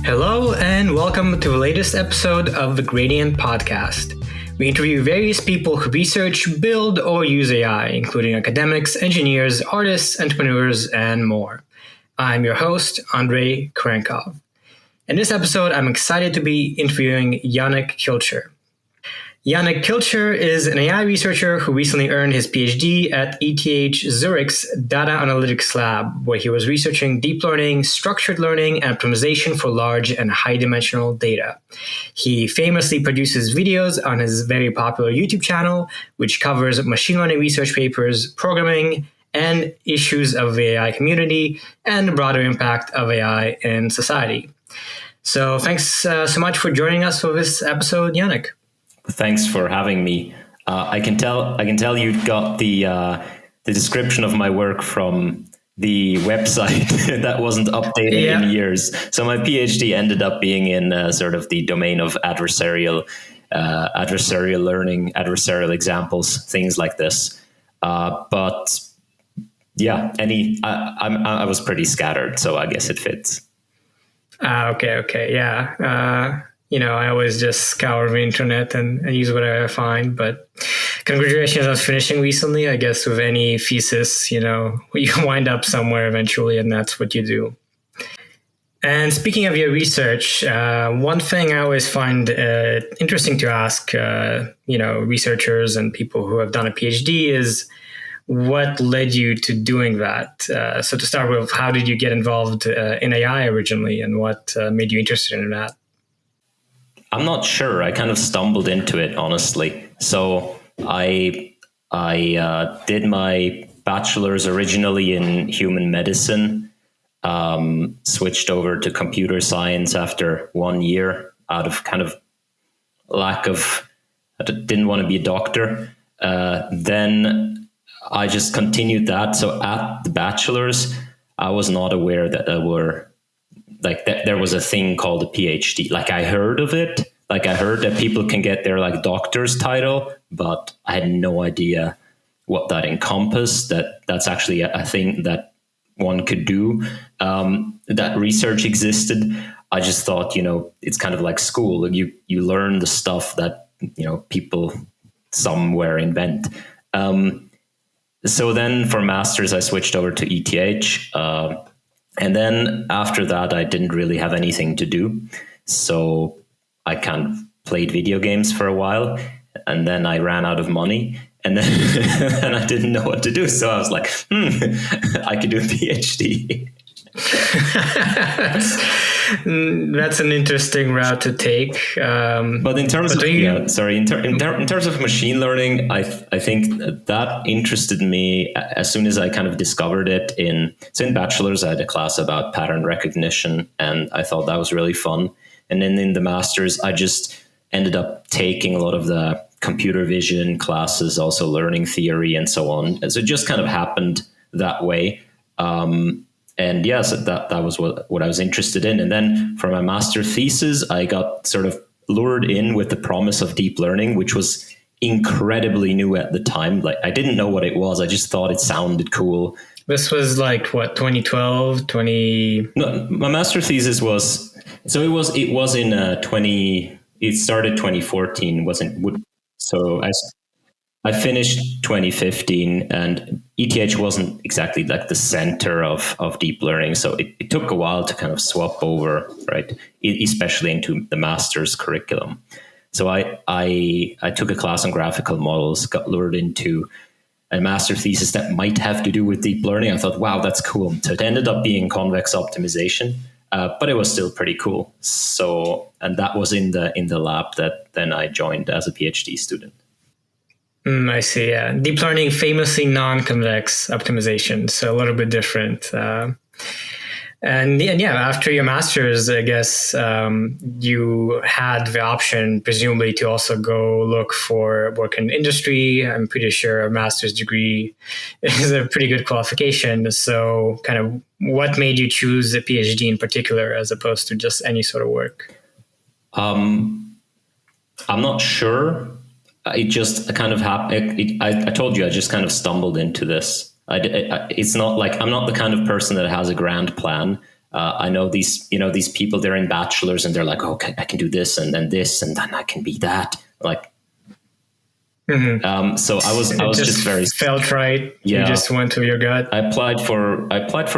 Hello, and welcome to the latest episode of the Gradient Podcast. We interview various people who research, build, or use AI, including academics, engineers, artists, entrepreneurs, and more. I'm your host, Andrei Krankov. In this episode, I'm excited to be interviewing Yannic Kilcher. Yannic Kilcher is an AI researcher who recently earned his PhD at ETH Zurich's Data Analytics Lab, where he was researching deep learning, structured learning, and optimization for large and high-dimensional data. He famously produces videos on his very popular YouTube channel, which covers machine learning research papers, programming, and issues of the AI community, and the broader impact of AI in society. So thanks so much for joining us for this episode, Yannic. Thanks for having me. I can tell you got the description of my work from the website that wasn't updated in years. So my PhD ended up being in sort of the domain of adversarial learning, adversarial examples, things like this. But yeah, I was pretty scattered, so I guess it fits. Okay, yeah. I always just scour the internet and use whatever I find. But congratulations on finishing recently. I guess with any thesis, you wind up somewhere eventually, and that's what you do. And speaking of your research, one thing I always find interesting to ask, researchers and people who have done a PhD is what led you to doing that? So to start with, how did you get involved in AI originally, and what made you interested in that? I'm not sure. I kind of stumbled into it, honestly. So I did my bachelor's originally in human medicine, switched over to computer science after 1 year out of kind of lack of, I didn't want to be a doctor. Then I just continued that. So at the bachelor's, I was not aware that there was a thing called a PhD. Like I heard of it. Like I heard that people can get their doctor's title, but I had no idea what that encompassed. That's actually a thing that one could do. That research existed. I just thought, it's kind of like school. You learn the stuff that, people somewhere invent. So then for master's, I switched over to ETH. And then after that, I didn't really have anything to do. So I kind of played video games for a while, and then I ran out of money, and then and I didn't know what to do. So I was like, I could do a PhD. That's an interesting route to take. But in terms in terms of machine learning, I think that interested me as soon as I kind of discovered it. In bachelor's, I had a class about pattern recognition, and I thought that was really fun. And then in the master's, I just ended up taking a lot of the computer vision classes, also learning theory and so on. And so it just kind of happened that way. And yes, that was what I was interested in. And then for my master thesis, I got sort of lured in with the promise of deep learning, which was incredibly new at the time. Like I didn't know what it was. I just thought it sounded cool. This was 2012, 20... No, my master thesis was... So it was in it started 2014, so I finished 2015, and ETH wasn't exactly like the center of deep learning. So it took a while to kind of swap over, right? Especially into the master's curriculum. So I took a class on graphical models, got lured into a master thesis that might have to do with deep learning. I thought, wow, that's cool. So it ended up being convex optimization. But it was still pretty cool. So, and that was in the lab that then I joined as a PhD student. I see. Yeah, deep learning, famously non-convex optimization, so a little bit different. And after your master's, I guess you had the option, presumably, to also go look for work in industry. I'm pretty sure a master's degree is a pretty good qualification. So kind of what made you choose a PhD in particular as opposed to just any sort of work? I'm not sure. It just kind of happened. I told you, I just kind of stumbled into this. It's not like I'm not the kind of person that has a grand plan. I know these people, they're in bachelors and they're like, okay, I can do this and then this and then I can be that. Like, so I was just very felt right. Yeah. You just went to your gut. I applied for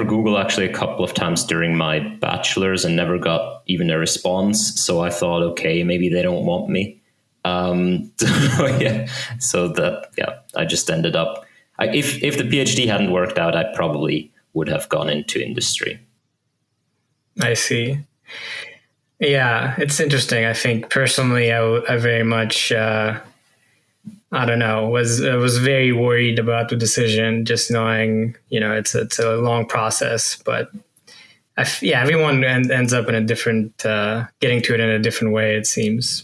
Google actually a couple of times during my bachelor's and never got even a response. So I thought, okay, maybe they don't want me. I just ended up. If the PhD hadn't worked out, I probably would have gone into industry. I see. Yeah, it's interesting. I think personally, I very much. I don't know. Was very worried about the decision, just knowing it's a long process. But everyone ends up in a different getting to it in a different way, it seems.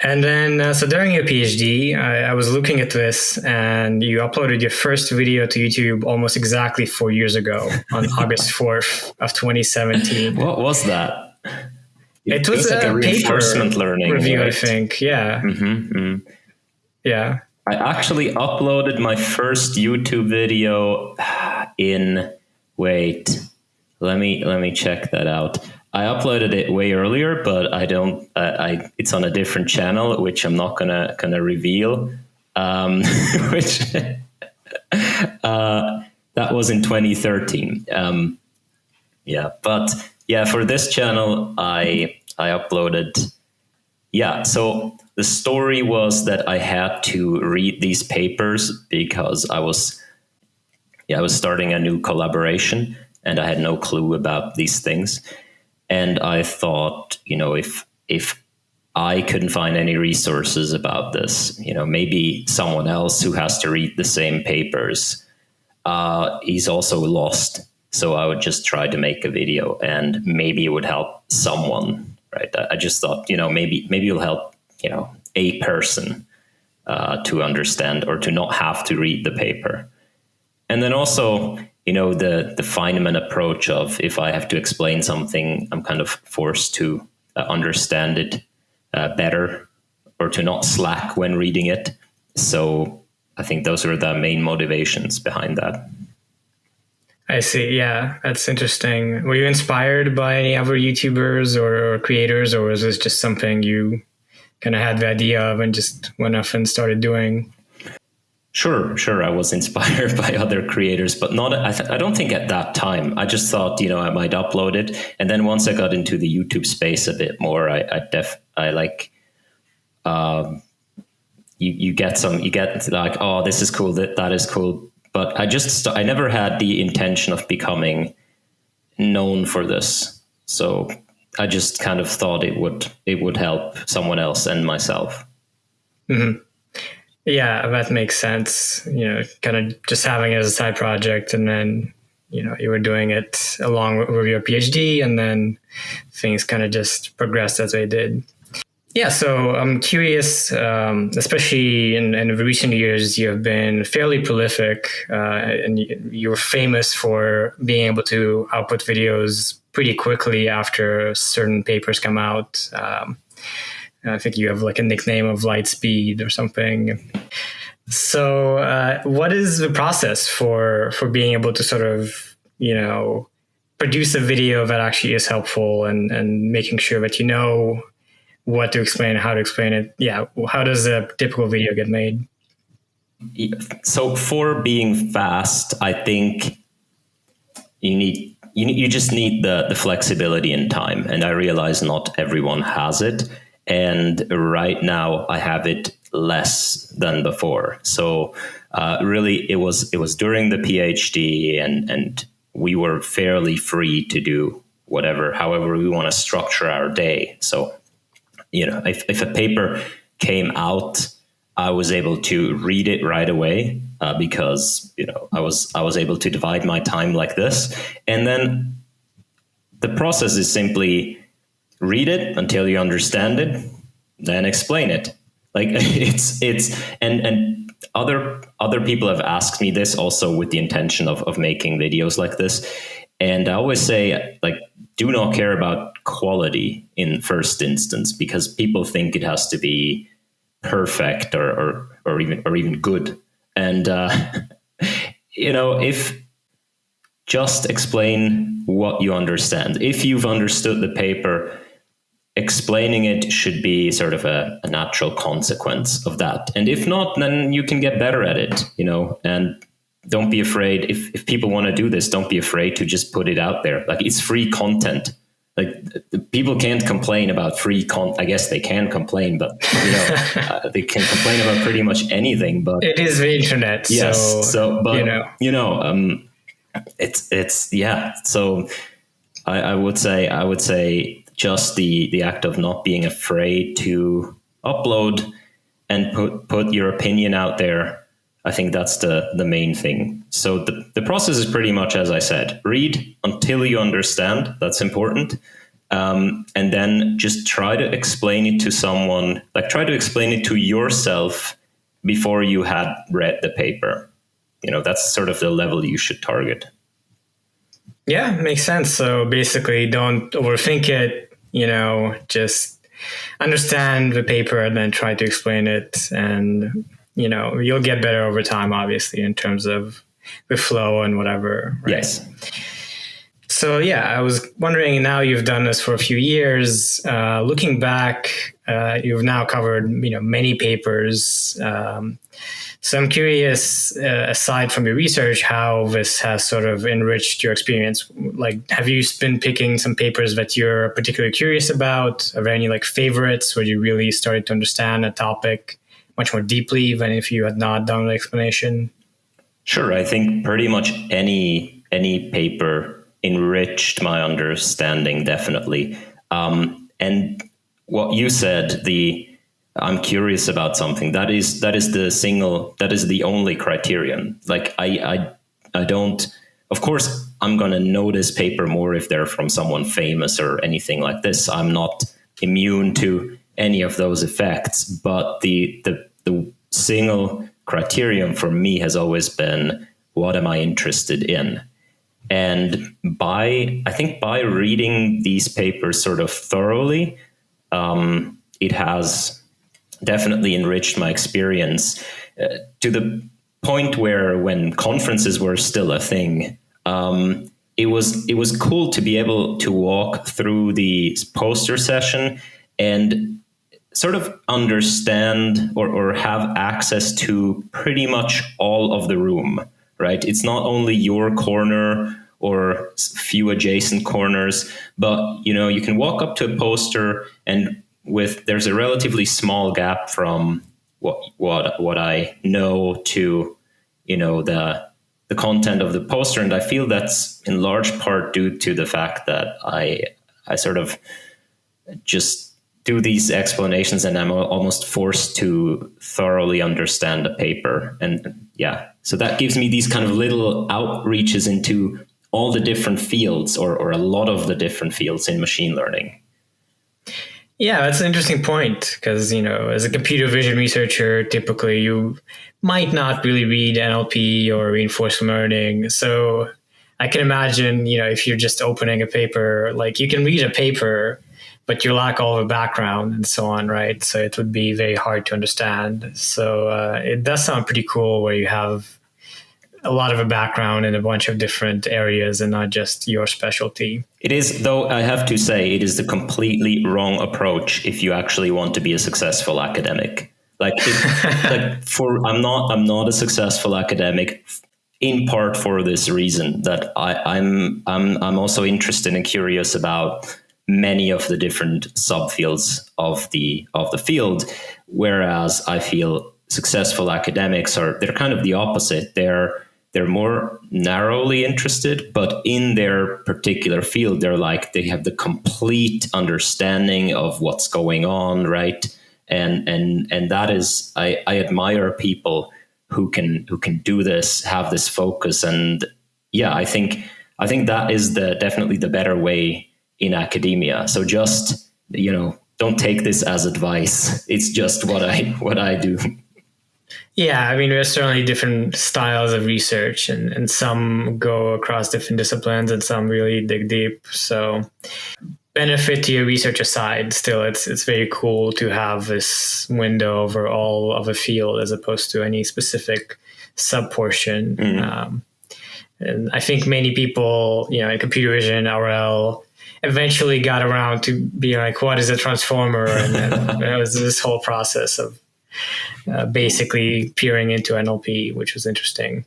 And then so during your PhD, I was looking at this, and you uploaded your first video to YouTube almost exactly 4 years ago on August 4th of 2017. What was that? It was like a reinforcement learning review, right? I think. Yeah. Yeah. I actually uploaded my first YouTube video let me check that out. I uploaded it way earlier, but it's on a different channel, which I'm not gonna reveal. Which that was in 2013. For this channel, I uploaded. Yeah, so the story was that I had to read these papers because I was starting a new collaboration and I had no clue about these things. And I thought, if I couldn't find any resources about this, maybe someone else who has to read the same papers, he's also lost. So I would just try to make a video and maybe it would help someone. Right. I just thought, maybe it'll help, a person to understand or to not have to read the paper. And then also, the Feynman approach of if I have to explain something, I'm kind of forced to understand it better or to not slack when reading it. So I think those are the main motivations behind that. I see. Yeah, that's interesting. Were you inspired by any other YouTubers or creators, or was this just something you kind of had the idea of and just went off and started doing? Sure. I was inspired by other creators, but not. I don't think at that time. I just thought, I might upload it, and then once I got into the YouTube space a bit more, you get like, oh, this is cool, that is cool. But I never had the intention of becoming known for this. So I just kind of thought it would help someone else and myself. Mm-hmm. Yeah, that makes sense. Kind of just having it as a side project, and then, you were doing it along with your PhD, and then things kind of just progressed as they did. Yeah, so I'm curious, especially in the recent years, you have been fairly prolific, and you're famous for being able to output videos pretty quickly after certain papers come out. I think you have like a nickname of Lightspeed or something. So what is the process for being able to sort of, produce a video that actually is helpful and making sure that what to explain, how to explain it? Yeah. How does a typical video get made? So for being fast, I think you just need the flexibility in time. And I realize not everyone has it. And right now I have it less than before. So really it was during the PhD and we were fairly free to do however we want to structure our day. So if a paper came out, I was able to read it right away because I was able to divide my time like this, and then the process is simply read it until you understand it, then explain it. Like it's and other people have asked me this also with the intention of making videos like this, and I always say, like, do not care about quality in first instance, because people think it has to be perfect or even good. And if just explain what you understand. If you've understood the paper, explaining it should be sort of a natural consequence of that. And if not, then you can get better at it, and don't be afraid. If people want to do this, don't be afraid to just put it out there. Like, it's free content. Like, people can't complain about free content. I guess they can complain, but they can complain about pretty much anything. But it is the internet. Yes. So but it's yeah. So I would say just the act of not being afraid to upload and put your opinion out there. I think that's the main thing. So the process is pretty much, as I said, read until you understand. That's important. And then just try to explain it to someone, like try to explain it to yourself before you had read the paper. That's sort of the level you should target. Yeah, makes sense. So basically, don't overthink it, just understand the paper and then try to explain it. And you'll get better over time, obviously, in terms of the flow and whatever. Right? Yes. So, I was wondering, now you've done this for a few years. Looking back, you've now covered, many papers. So I'm curious, aside from your research, how this has sort of enriched your experience. Like, have you been picking some papers that you're particularly curious about? Are there any favorites where you really started to understand a topic much more deeply than if you had not done an explanation? Sure. I think pretty much any paper enriched my understanding, definitely. And what you said, I'm curious about something, that is the only criterion. Like, I don't, of course, I'm going to know this paper more if they're from someone famous or anything like this. I'm not immune to any of those effects, but the single criterion for me has always been, what am I interested in? And by reading these papers sort of thoroughly, it has definitely enriched my experience to the point where, when conferences were still a thing, it was cool to be able to walk through the poster session and sort of understand or have access to pretty much all of the room, right? It's not only your corner or few adjacent corners, but you can walk up to a poster, and there's a relatively small gap from what I know to the content of the poster. And I feel that's in large part due to the fact that I sort of just do these explanations, and I'm almost forced to thoroughly understand the paper. And so that gives me these kind of little outreaches into all the different fields, or a lot of the different fields in machine learning. Yeah, that's an interesting point, because, as a computer vision researcher, typically you might not really read NLP or reinforcement learning. So I can imagine, if you're just opening a paper, like, you can read a paper, but you lack all the background and so on, right? So it would be very hard to understand. So it does sound pretty cool where you have a lot of a background in a bunch of different areas and not just your specialty. It is, though, I have to say, it is the completely wrong approach if you actually want to be a successful academic. I'm not a successful academic, in part for this reason, that I'm also interested and curious about many of the different subfields of the field, whereas I feel successful academics they're kind of the opposite. They're more narrowly interested, but in their particular field, they have the complete understanding of what's going on, right? And that is, I admire people who can do this, have this focus, and I think that is definitely the better way in academia. So just don't take this as advice. It's just what I do. Yeah, I mean, there's certainly different styles of research, and some go across different disciplines and some really dig deep. So benefit to your research aside, still, it's very cool to have this window over all of a field as opposed to any specific sub-portion. Mm-hmm. And I think many people, in computer vision, RL, eventually got around to being like, what is a transformer? And then it was this whole process of basically peering into NLP, which was interesting.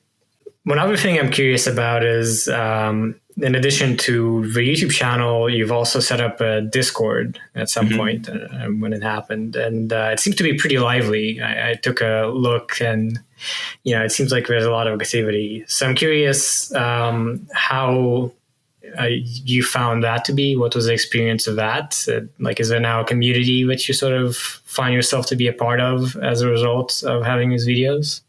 One other thing I'm curious about is, in addition to the YouTube channel, you've also set up a Discord at some point when it happened. And it seems to be pretty lively. I took a look and, it seems like there's a lot of activity. So I'm curious how you found that to be. What was the experience of that? Is there now a community which you sort of find yourself to be a part of as a result of having these videos?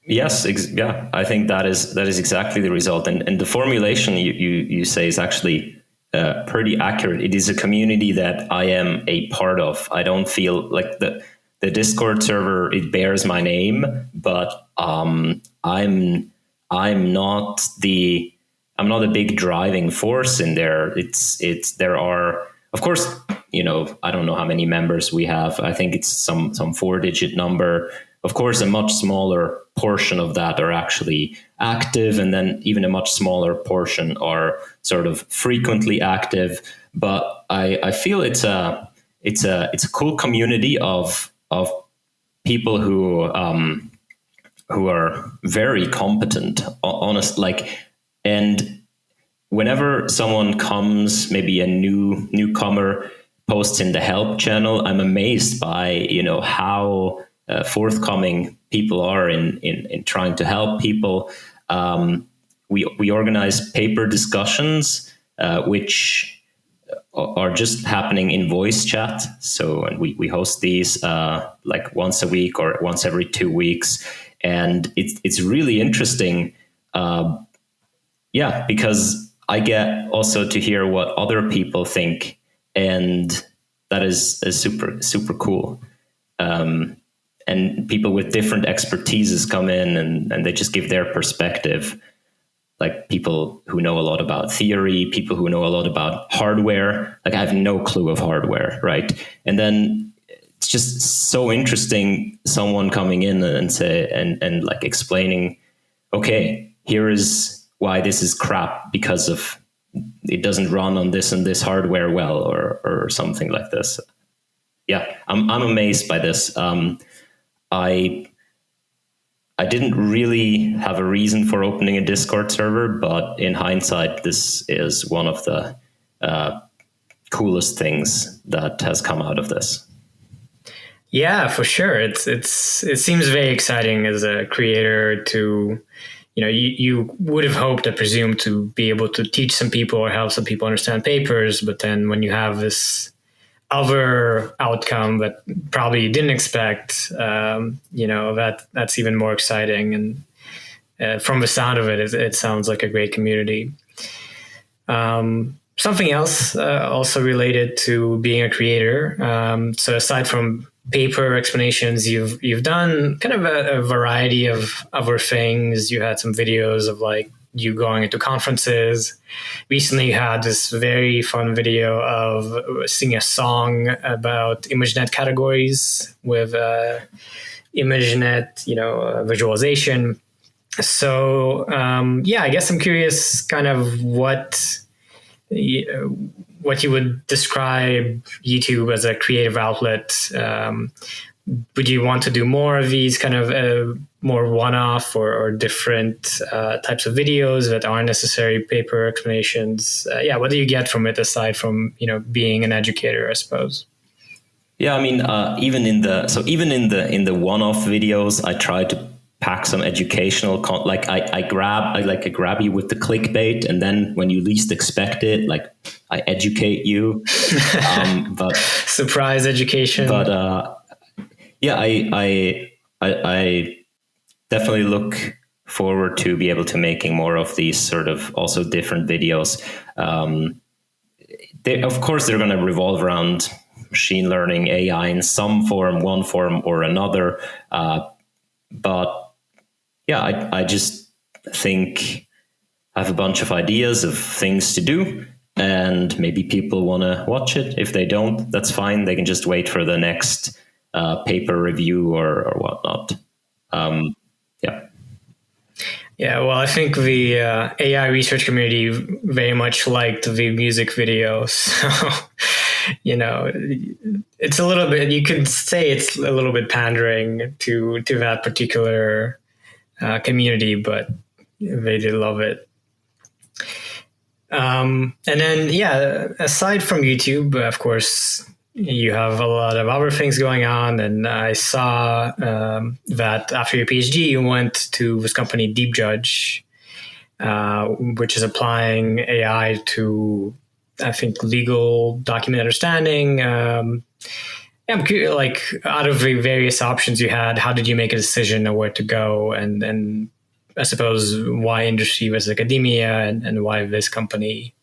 Yes, I think that is exactly the result, and the formulation you say is actually pretty accurate. It is a community that I am a part of. I don't feel like the Discord server, it bears my name, but I'm not a big driving force in there. There are, of course, I don't know how many members we have. I think it's some 4-digit number. Of course, a much smaller portion of that are actually active, and then even a much smaller portion are sort of frequently active. But I feel it's a cool community of people who are very competent, honest, and whenever someone comes, maybe a newcomer posts in the help channel, I'm amazed by how forthcoming people are in trying to help people. We organize paper discussions, which are just happening in voice chat. So and we host these once a week or once every 2 weeks, and it's really interesting. Because I get also to hear what other people think, and that is super cool. And people with different expertises come in and they just give their perspective, like people who know a lot about theory, people who know a lot about hardware. Like I have no clue of hardware, right? And then it's just so interesting, someone coming in and say and like explaining, okay, here is why this is crap because of it doesn't run on this and this hardware well, or something like this. Yeah, I'm amazed by this. I didn't really have a reason for opening a Discord server, but in hindsight, this is one of the coolest things that has come out of this. Yeah, for sure. It seems very exciting as a creator to, you would have hoped, I presume, to be able to teach some people or help some people understand papers, but then when you have this other outcome that probably you didn't expect, that's even more exciting. And from the sound of it, it sounds like a great community. Something else also related to being a creator. So aside from paper explanations, you've done kind of a variety of other things. You had some videos of you going into conferences. Recently you had this very fun video of singing a song about ImageNet categories with ImageNet, visualization. So I guess I'm curious kind of what you would describe YouTube as a creative outlet. Would you want to do more of these kind of more one-off or different types of videos that aren't necessarily paper explanations? What do you get from it aside from being an educator, I suppose? Yeah, I mean, even in the one-off videos, I try to pack some educational I grab you with the clickbait, and then when you least expect it, I educate you. But surprise education. But I definitely look forward to be able to making more of these sort of also different videos. Of course, they're going to revolve around machine learning, AI in some form, one form or another. But I just think I have a bunch of ideas of things to do, and maybe people want to watch it. If they don't, that's fine. They can just wait for the next paper review or whatnot. Yeah, well, I think the AI research community very much liked the music video. So, it's a little bit, you could say it's a little bit pandering to that particular community, but they did love it. And then, yeah, aside from YouTube, of course, you have a lot of other things going on. And I saw that after your PhD, you went to this company, DeepJudge, which is applying AI to, I think, legal document understanding. I'm curious, like, out of the various options you had, how did you make a decision on where to go? And I suppose why industry versus academia, and why this company?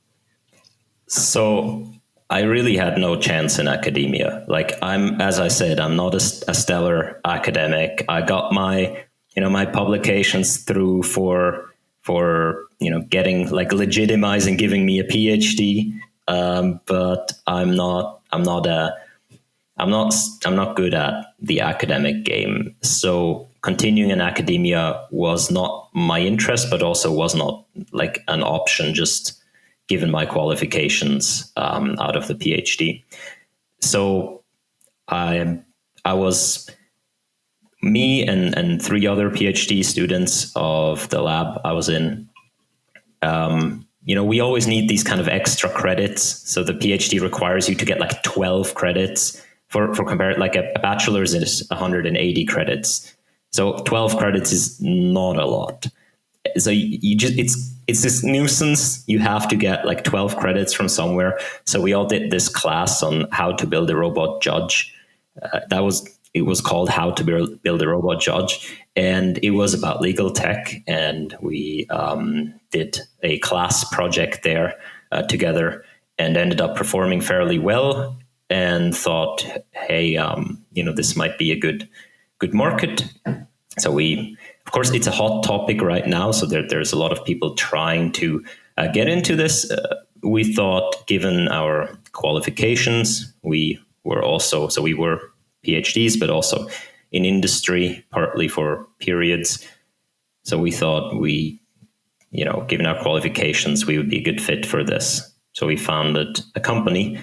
So I really had no chance in academia. Like as I said, I'm not a stellar academic. I got my publications through for getting, like, legitimizing giving me a PhD. But I'm not good at the academic game. So continuing in academia was not my interest, but also was not like an option, just given my qualifications out of the PhD. So I was, me and three other PhD students of the lab I was in. We always need these kind of extra credits. So the PhD requires you to get like 12 credits for compare, like a bachelor's is 180 credits. So 12 credits is not a lot. So you just, it's this nuisance. You have to get like 12 credits from somewhere. So we all did this class on how to build a robot judge. It was called How to Build a Robot Judge, and it was about legal tech. And we did a class project there together, and ended up performing fairly well. And thought, hey, this might be a good market. So of course, it's a hot topic right now. So there's a lot of people trying to get into this. We thought, given our qualifications, we were PhDs, but also in industry, partly for periods. So we thought given our qualifications, we would be a good fit for this. So we founded a company,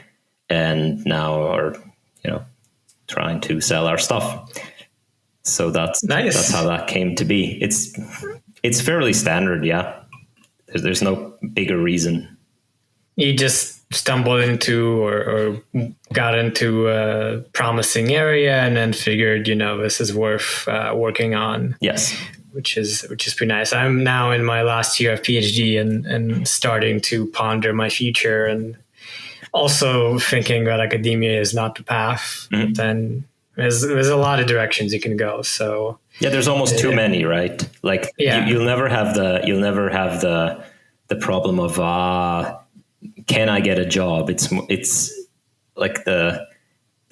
and now are, trying to sell our stuff. So that's nice. That's how that came to be. It's fairly standard, yeah. There's no bigger reason. You just stumbled into or got into a promising area, and then figured, this is worth working on. Yes, which is pretty nice. I'm now in my last year of PhD and starting to ponder my future, and also thinking that academia is not the path. Mm-hmm. Then there's a lot of directions you can go. So yeah, there's almost too many, right? Like you'll never have the problem of can I get a job? It's like the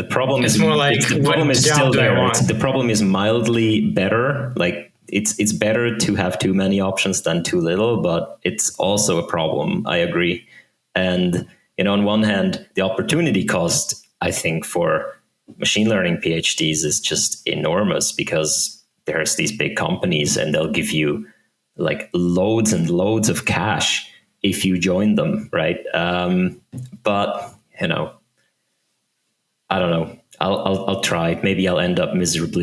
problem is more like the problem is still there. The problem is mildly better. Like it's better to have too many options than too little, but it's also a problem. I agree. And on one hand, the opportunity cost, I think, for machine learning PhDs is just enormous, because there's these big companies and they'll give you like loads and loads of cash if you join them, right? But I don't know. I'll try. Maybe I'll end up miserable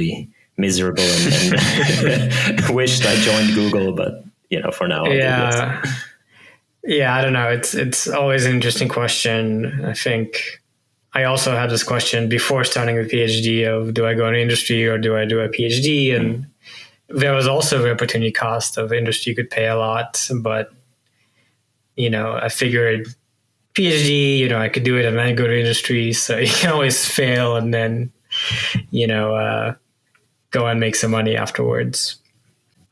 and wished I joined Google, but for now. Yeah, I don't know. It's always an interesting question. I think I also had this question before starting a PhD of, do I go into industry or do I do a PhD? And there was also the opportunity cost of industry could pay a lot, but I figured PhD, I could do it and then go to industry. So you can always fail and then, go and make some money afterwards.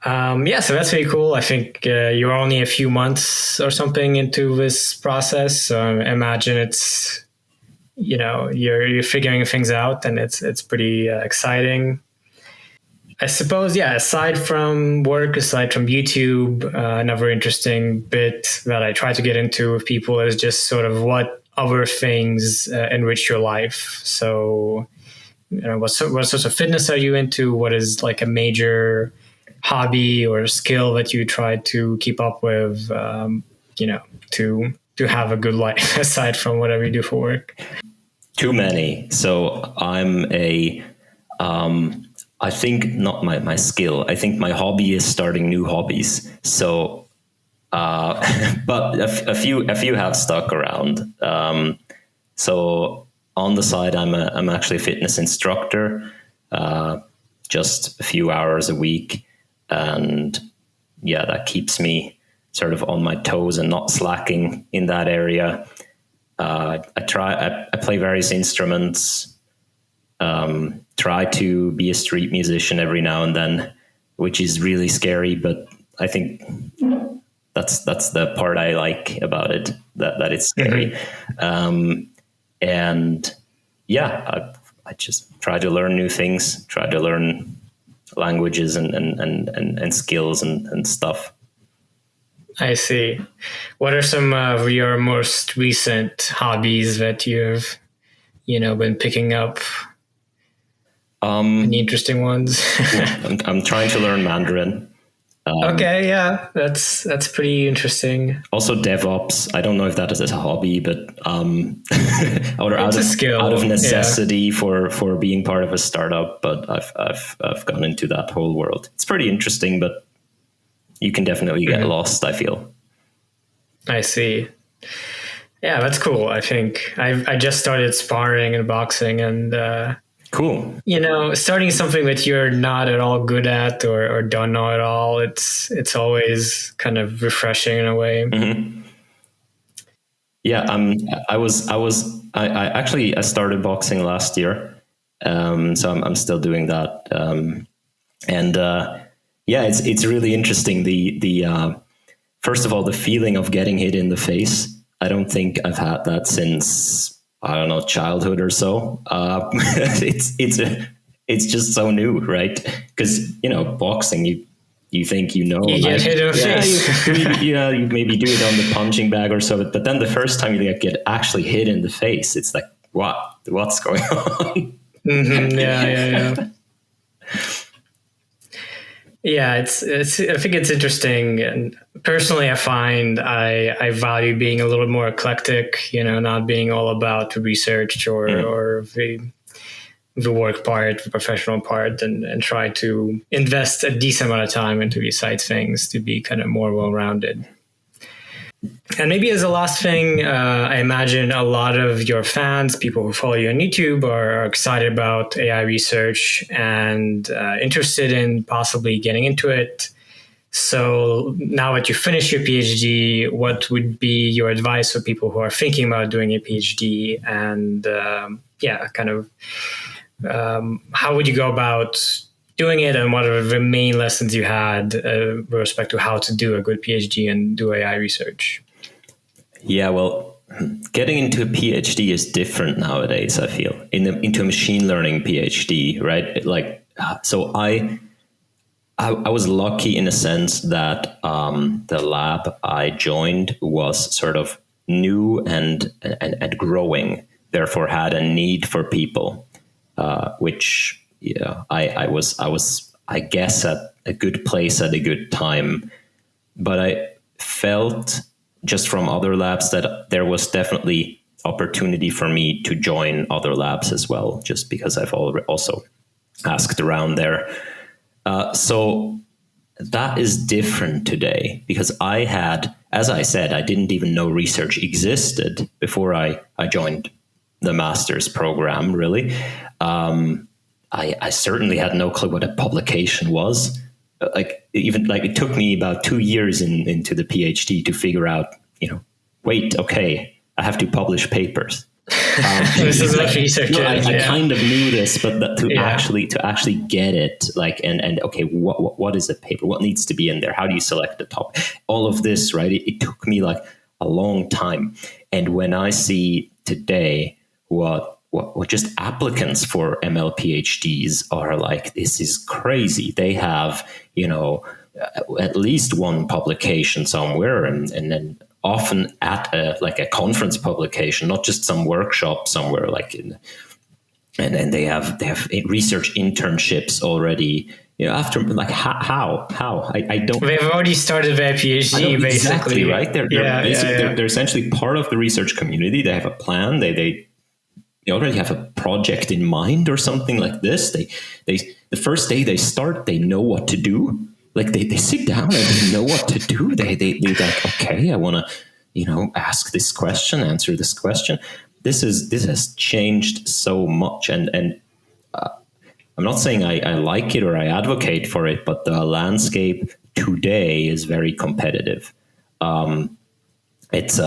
So that's very cool. I think you're only a few months or something into this process. So I imagine it's, you're figuring things out, and it's pretty exciting. I suppose, aside from work, aside from YouTube, another interesting bit that I try to get into with people is just sort of what other things enrich your life. So, what sorts of fitness are you into? What is like a major hobby or skill that you try to keep up with, to have a good life aside from whatever you do for work? Too many. So I think not my skill. I think my hobby is starting new hobbies. So, but a few have stuck around. So on the side, I'm actually a fitness instructor, just a few hours a week, and yeah, that keeps me sort of on my toes and not slacking in that area. I play various instruments. Try to be a street musician every now and then, which is really scary, but I think that's the part I like about it, that it's scary. And yeah, I just try to learn new things, try to learn languages and skills and stuff. I see. What are some of your most recent hobbies that you've, been picking up? Any interesting ones? I'm trying to learn Mandarin. Okay, yeah, that's pretty interesting. Also DevOps. I don't know if that is a hobby, but It's a skill. Out of necessity for being part of a startup. But I've gone into that whole world. It's pretty interesting, but you can definitely get lost, I feel. I see. Yeah, that's cool. I think I just started sparring and boxing, and cool. Starting something that you're not at all good at or don't know at all, it's always kind of refreshing in a way. Mm-hmm. Yeah, I started boxing last year, so I'm still doing that, and it's really interesting. The first of all, the feeling of getting hit in the face. I don't think I've had that since, I don't know, childhood or so. It's just so new, right? Because boxing, you think you get hit in the face. You maybe do it on the punching bag or so, but then the first time you get actually hit in the face, it's like, what's going on? Mm-hmm. Yeah. Yeah, it's. I think it's interesting, and personally, I find I value being a little more eclectic. Not being all about the research or the work part, the professional part, and try to invest a decent amount of time into these side things to be kind of more well-rounded. And maybe as a last thing, I imagine a lot of your fans, people who follow you on YouTube, are excited about AI research and interested in possibly getting into it. So now that you finish your PhD, what would be your advice for people who are thinking about doing a PhD? And how would you go about doing it, and what are the main lessons you had with respect to how to do a good PhD and do AI research? Yeah, well, getting into a PhD is different nowadays, I feel, into a machine learning PhD, right? So I was lucky in a sense that the lab I joined was sort of new and growing, therefore had a need for people, which I was, I guess, at a good place at a good time. But I felt just from other labs that there was definitely opportunity for me to join other labs as well, just because I've also asked around there. So that is different today, because I had, as I said, I didn't even know research existed before I joined the master's program, really. I certainly had no clue what a publication was. It took me about 2 years into the PhD to figure out, wait, okay, I have to publish papers. This is what research is. I kind of knew this, but to actually get it, and okay, what is a paper? What needs to be in there? How do you select the topic? All of this, right? It took me like a long time. And when I see today what just applicants for ML PhDs are like, this is crazy. They have, at least one publication somewhere, and then often at a conference publication, not just some workshop somewhere, and they have research internships already after like how I don't. They've already started their PhD, basically. Exactly, right? They're essentially part of the research community. They have a plan. They already have a project in mind or something like this. They the first day they start, they know what to do. Like they sit down and they know what to do. They're like, okay, I want to, ask this question, answer this question. This has changed so much, and I'm not saying I like it or I advocate for it, but the landscape today is very competitive. It's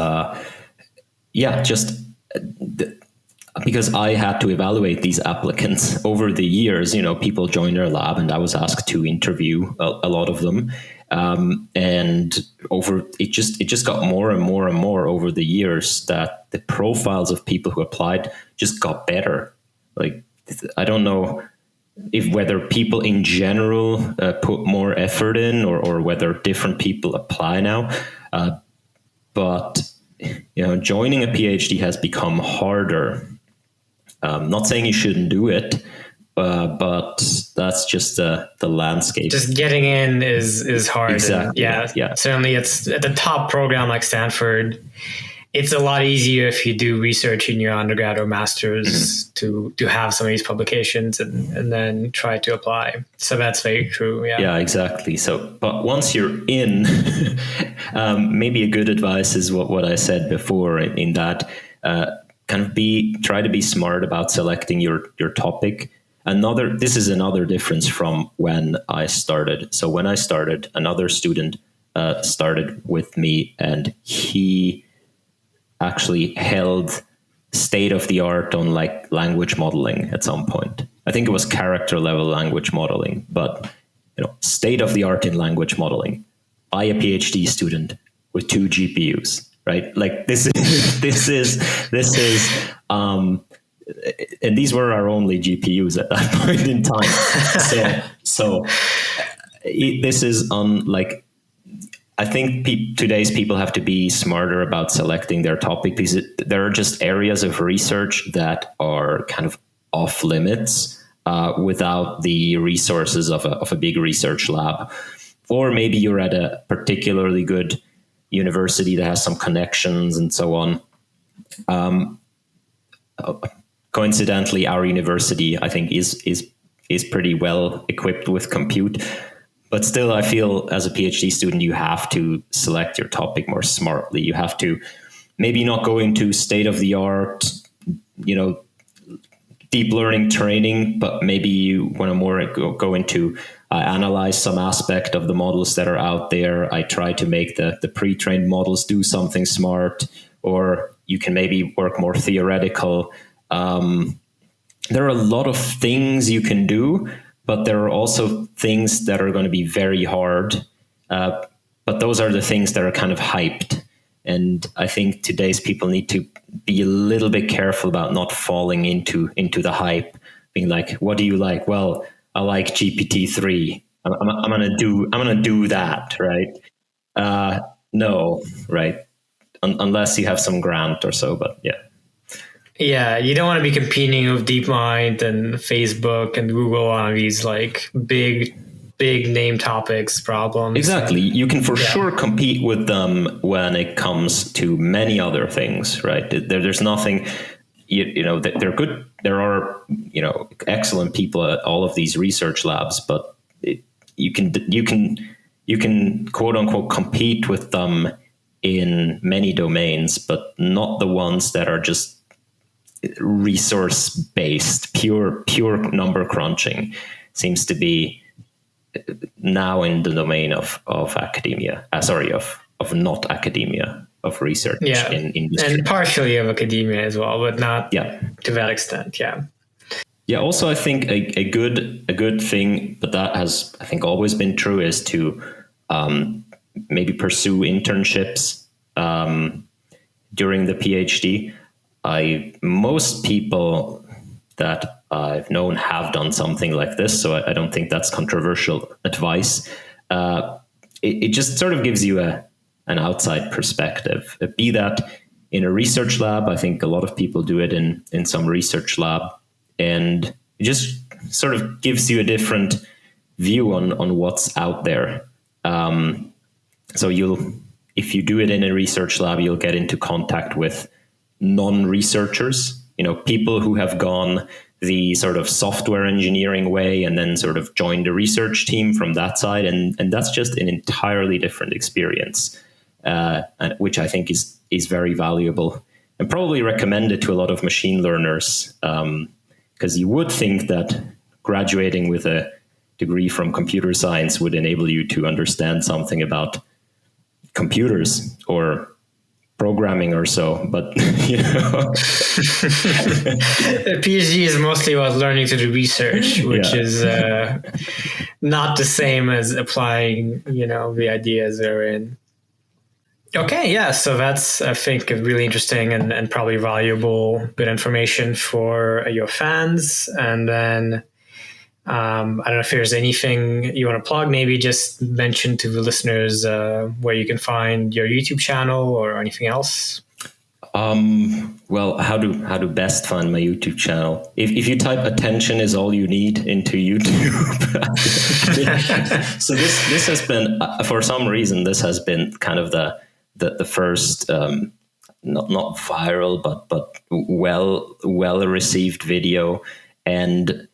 just because I had to evaluate these applicants over the years. People joined our lab, and I was asked to interview a lot of them. And it just got more and more and more over the years that the profiles of people who applied just got better. Like, I don't know whether people in general put more effort in, or whether different people apply now. But joining a PhD has become harder. Not saying you shouldn't do it, but that's just the landscape. Just getting in is hard. Exactly. Yeah. Certainly, it's at the top program like Stanford. It's a lot easier if you do research in your undergrad or master's to have some of these publications and then try to apply. So that's very true. Yeah. Yeah, exactly. So, but once you're in, maybe a good advice is what I said before, in that try to be smart about selecting your topic. This is another difference from when I started. So when I started, another student started with me, and he actually held state of the art on like language modeling at some point. I think it was character level language modeling, but state of the art in language modeling by a PhD student with 2 GPUs, right? Like this is and these were our only GPUs at that point in time. So this is like, I think today's people have to be smarter about selecting their topic, because there are just areas of research that are kind of off limits without the resources of a big research lab. Or maybe you're at a particularly good university that has some connections and so on. Coincidentally, our university, I think, is pretty well equipped with compute. But still, I feel as a PhD student, you have to select your topic more smartly. You have to maybe not go into state of the art, deep learning training, but maybe you want to more go into analyze some aspect of the models that are out there. I try to make the pre-trained models do something smart, or you can maybe work more theoretical. There are a lot of things you can do, but there are also things that are going to be very hard. But those are the things that are kind of hyped. And I think today's people need to be a little bit careful about not falling into the hype, being like, what do you like? Well, I like GPT-3. I'm gonna do that, right? No, right? Unless you have some grant or so, but yeah. Yeah, you don't want to be competing with DeepMind and Facebook and Google on these like big name topics problems. Exactly. You can for sure compete with them when it comes to many other things, right? There's nothing, they're good. There are, excellent people at all of these research labs, but you can quote unquote compete with them in many domains, but not the ones that are just resource based. Pure number crunching seems to be now in the domain of academia. Of not academia, of research in industry, and partially of academia as well, but not to that extent. Yeah. Also, I think a good thing, but that has, I think, always been true, is to maybe pursue internships during the PhD. Most people that I've known have done something like this, so I don't think that's controversial advice. It just sort of gives you an outside perspective. Be that in a research lab, I think a lot of people do it in some research lab, and it just sort of gives you a different view on what's out there. So if you do it in a research lab, you'll get into contact with non-researchers, people who have gone the sort of software engineering way and then sort of joined a research team from that side. And that's just an entirely different experience, which I think is very valuable, and probably recommended to a lot of machine learners, because you would think that graduating with a degree from computer science would enable you to understand something about computers or programming or so, but A PhD is mostly about learning to do research, which is not the same as applying, the ideas they're in. Okay, yeah, so that's, I think, a really interesting and probably valuable bit of information for your fans. And then I don't know if there's anything you want to plug, maybe just mention to the listeners where you can find your YouTube channel or anything else. Well, how to best find my YouTube channel? If you type "attention is all you need" into YouTube. So this has been, for some reason, this has been kind of the first not viral but well received video. And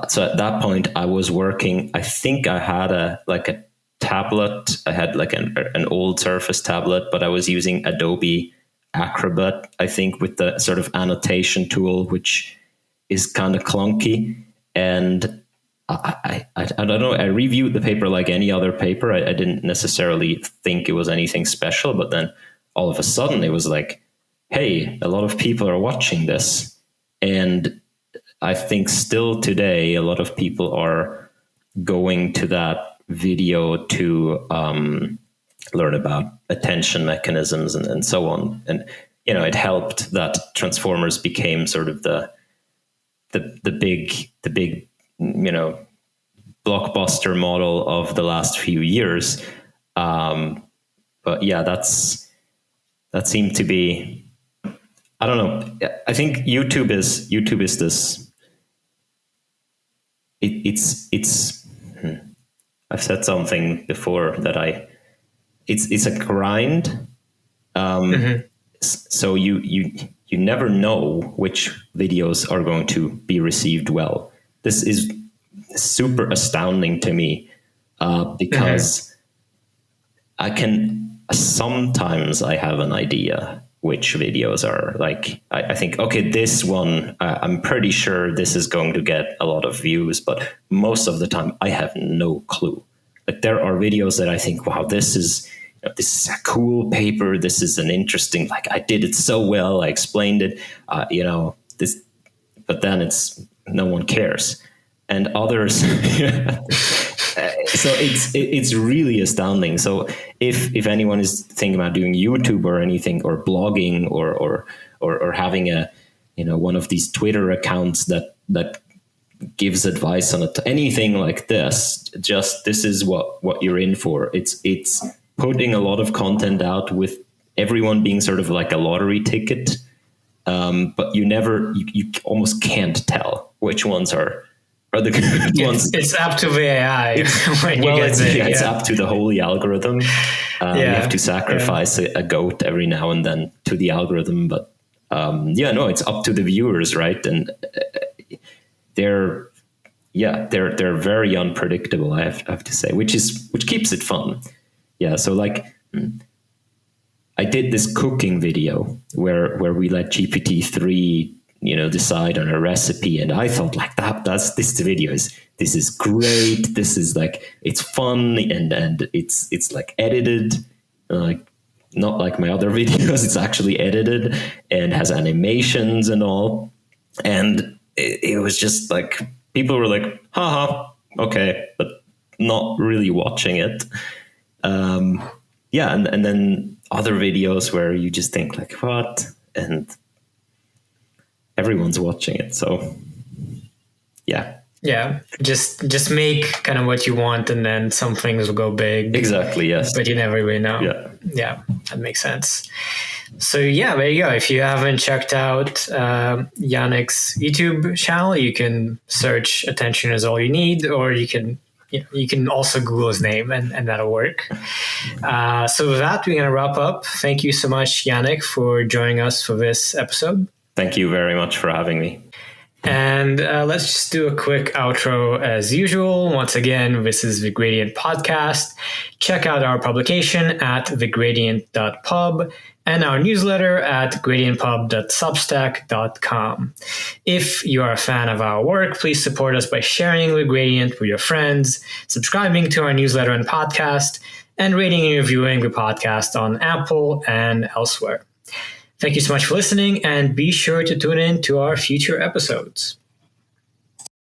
so at that point I was working, I think I had a tablet. I had like an old Surface tablet, but I was using Adobe Acrobat, I think, with the sort of annotation tool, which is kind of clunky. And I don't know, I reviewed the paper like any other paper. I didn't necessarily think it was anything special, but then all of a sudden it was like, hey, a lot of people are watching this. And I think still today, a lot of people are going to that video to learn about attention mechanisms and so on. And, it helped that transformers became sort of the big, blockbuster model of the last few years. But yeah, that seemed to be, I don't know. I think YouTube is this, it's I've said something before that it's a grind. So you never know which videos are going to be received well. This is super astounding to me, because sometimes I have an idea which videos are like, I think, okay, this one, I'm pretty sure this is going to get a lot of views, but most of the time I have no clue. Like, there are videos that I think, wow, this is a cool paper. This is an interesting, like, I did it so well. I explained it, this, but then no one cares. And others, so it's really astounding. So if anyone is thinking about doing YouTube or anything, or blogging, or having one of these Twitter accounts that gives advice on anything like this, this is what you're in for. It's putting a lot of content out with everyone being sort of like a lottery ticket, but you almost can't tell which ones are the good ones. It's up to the AI. It's up to the holy algorithm. You have to sacrifice a goat every now and then to the algorithm, but it's up to the viewers, right? And they're very unpredictable, I have to say, which keeps it fun. Yeah, so like, I did this cooking video where we let GPT-3 decide on a recipe, and I thought, like, this video is great. This is like, it's fun, and it's like edited, like not like my other videos. It's actually edited and has animations and all. And it was just like, people were like, haha, okay, but not really watching it. And then other videos where you just think like, what? And everyone's watching it. So yeah, just make kind of what you want, and then some things will go big. Exactly. Yes, but you never really know. Yeah, that makes sense. So yeah, there you go. If you haven't checked out Yannic's YouTube channel, you can search "Attention is all you need," or you can you can also Google his name and that'll work. So with that, we're going to wrap up. Thank you so much, Yannic, for joining us for this episode. Thank you very much for having me. And let's just do a quick outro as usual. Once again, this is The Gradient Podcast. Check out our publication at thegradient.pub and our newsletter at gradientpub.substack.com. If you are a fan of our work, please support us by sharing The Gradient with your friends, subscribing to our newsletter and podcast, and rating and reviewing the podcast on Apple and elsewhere. Thank you so much for listening, and be sure to tune in to our future episodes.